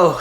Oh,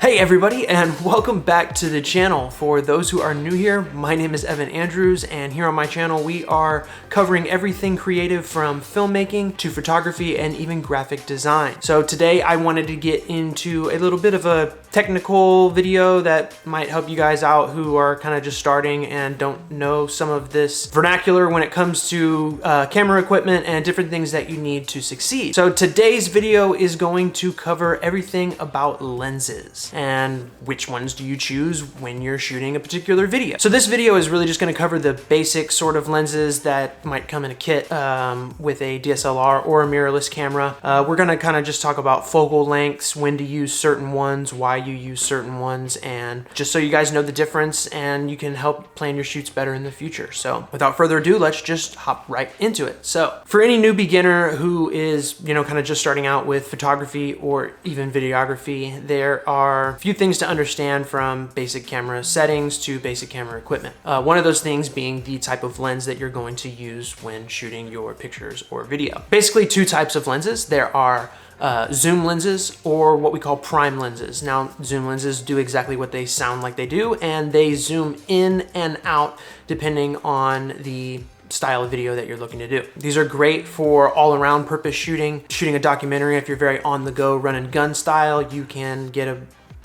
hey everybody, and welcome back to the channel. For those who are new here, my name is Evan Andrews, and here on my channel we are covering everything creative from filmmaking to photography and even graphic design. So today I wanted to get into a little bit of a technical video that might help you guys out who are kind of just starting and don't know some of this vernacular when it comes to camera equipment and different things that you need to succeed. So today's video is going to cover everything about lenses and which ones do you choose when you're shooting a particular video. So this video is really just going to cover the basic sort of lenses that might come in a kit with a DSLR or a mirrorless camera. We're going to kind of just talk about focal lengths, when to use certain ones, why you use certain ones, and just so you guys know the difference and you can help plan your shoots better in the future. So without further ado, let's just hop right into it. So for any new beginner who is, kind of just starting out with photography or even videography, there are a few things to understand, from basic camera settings to basic camera equipment. One of those things being the type of lens that you're going to use when shooting your pictures or video. Basically two types of lenses. There are zoom lenses or what we call prime lenses. Now, zoom lenses do exactly what they sound like they do, and they zoom in and out depending on the style of video that you're looking to do. These are great for all-around purpose shooting a documentary. If you're very on-the-go run and gun style, you can get a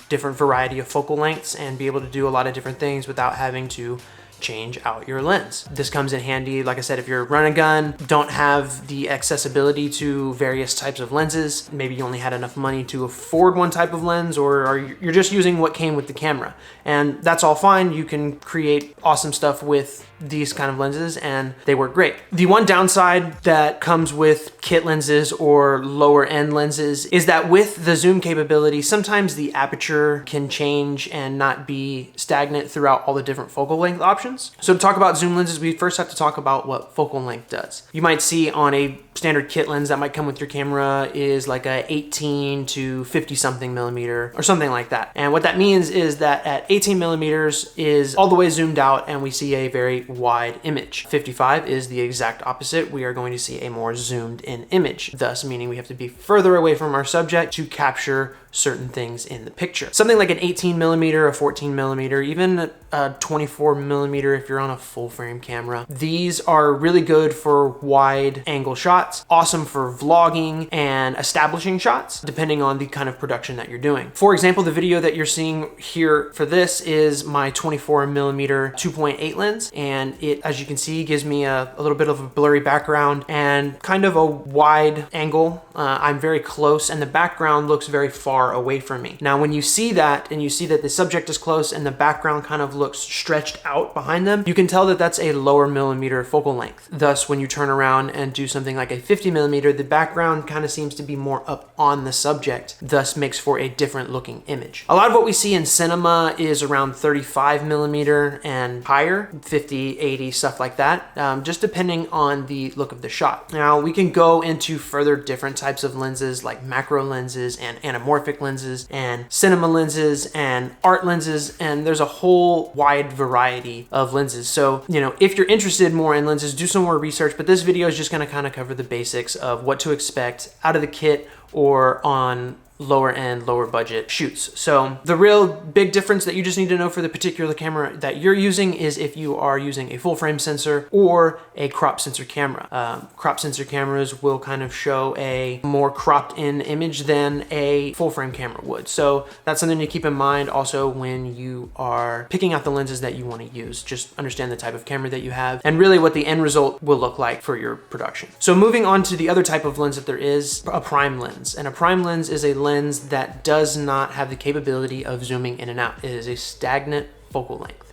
different variety of focal lengths and be able to do a lot of different things without having to change out your lens. This comes in handy, like I said, if you're run and gun, don't have the accessibility to various types of lenses, maybe you only had enough money to afford one type of lens, or you're just using what came with the camera. And that's all fine. You can create awesome stuff with these kind of lenses and they work great. The one downside that comes with kit lenses or lower end lenses is that with the zoom capability, sometimes the aperture can change and not be stagnant throughout all the different focal length options. So to talk about zoom lenses, we first have to talk about what focal length does. You might see on a standard kit lens that might come with your camera is like a 18 to 50 something millimeter or something like that. And what that means is that at 18 millimeters is all the way zoomed out and we see a very wide image. 55 is the exact opposite. We are going to see a more zoomed in image, thus meaning we have to be further away from our subject to capture certain things in the picture. Something like an 18 millimeter, a 14 millimeter, even a 24 millimeter if you're on a full frame camera. These are really good for wide angle shots, awesome for vlogging and establishing shots, depending on the kind of production that you're doing. For example, the video that you're seeing here for this is my 24 millimeter 2.8 lens, and it, as you can see, gives me a little bit of a blurry background and kind of a wide angle. I'm very close and the background looks very far away from me. Now, when you see that and you see that the subject is close and the background kind of looks stretched out behind them, you can tell that that's a lower millimeter focal length. Thus, when you turn around and do something like a 50 millimeter, the background kind of seems to be more up on the subject, thus makes for a different looking image. A lot of what we see in cinema is around 35 millimeter and higher, 50, 80, stuff like that, just depending on the look of the shot. Now, we can go into further different types of lenses like macro lenses and anamorphic lenses and cinema lenses and art lenses, and there's a whole wide variety of lenses. So, if you're interested more in lenses, do some more research, but this video is just going to kind of cover the basics of what to expect out of the kit or on lower end, lower budget shoots. So the real big difference that you just need to know for the particular camera that you're using is if you are using a full frame sensor or a crop sensor camera. Crop sensor cameras will kind of show a more cropped in image than a full frame camera would. So that's something to keep in mind also when you are picking out the lenses that you want to use. Just understand the type of camera that you have and really what the end result will look like for your production. So moving on to the other type of lens that there is, a prime lens. And a prime lens is a lens that does not have the capability of zooming in and out. It is a stagnant focal length.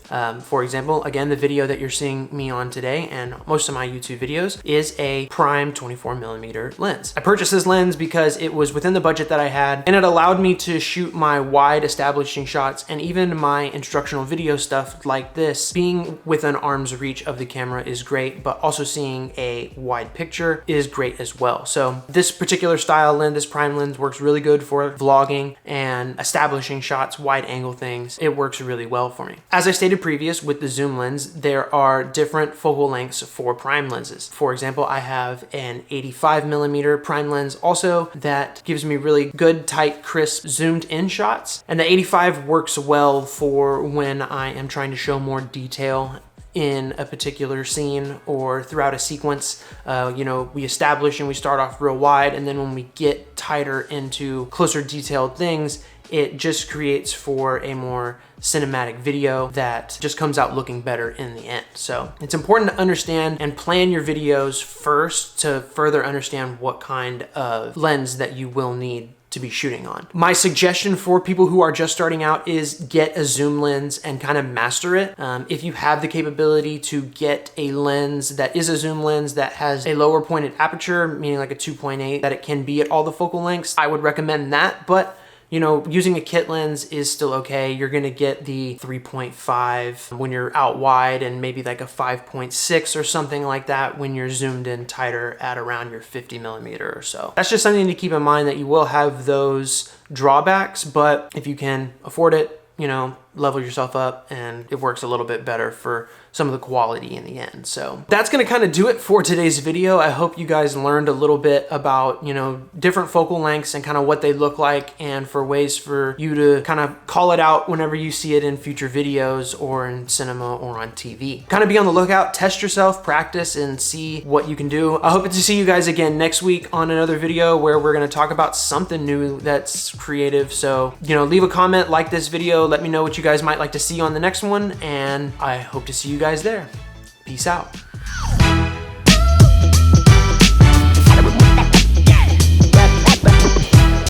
For example, again, the video that you're seeing me on today and most of my YouTube videos is a prime 24 millimeter lens. I purchased this lens because it was within the budget that I had and it allowed me to shoot my wide establishing shots and even my instructional video stuff like this. Being within arm's reach of the camera is great, but also seeing a wide picture is great as well. So this particular style lens, this prime lens, works really good for vlogging and establishing shots, wide angle things. It works really well for me. As I stated previous with the zoom lens, there are different focal lengths for prime lenses. For example, I have an 85mm prime lens also that gives me really good, tight, crisp, zoomed in shots. And the 85 works well for when I am trying to show more detail in a particular scene or throughout a sequence. You know, we establish and we start off real wide, and then when we get tighter into closer detailed things, it just creates for a more cinematic video that just comes out looking better in the end. So it's important to understand and plan your videos first to further understand what kind of lens that you will need to be shooting on. My suggestion for people who are just starting out is get a zoom lens and kind of master it. If you have the capability to get a lens that is a zoom lens that has a lower pointed aperture, meaning like a 2.8, that it can be at all the focal lengths, I would recommend that. But you know, using a kit lens is still okay. You're gonna get the 3.5 when you're out wide and maybe like a 5.6 or something like that when you're zoomed in tighter at around your 50mm or so. That's just something to keep in mind, that you will have those drawbacks, but if you can afford it, you know, level yourself up and it works a little bit better for some of the quality in the end. So that's gonna kind of do it for today's video. I hope you guys learned a little bit about, you know, different focal lengths and kind of what they look like, and for ways for you to kind of call it out whenever you see it in future videos or in cinema or on TV. Kind of be on the lookout, test yourself, practice, and see what you can do. I hope to see you guys again next week on another video where we're gonna talk about something new that's creative. So, you know, leave a comment, like this video, let me know what you guys might like to see on the next one, and I hope to see you guys there. Peace out.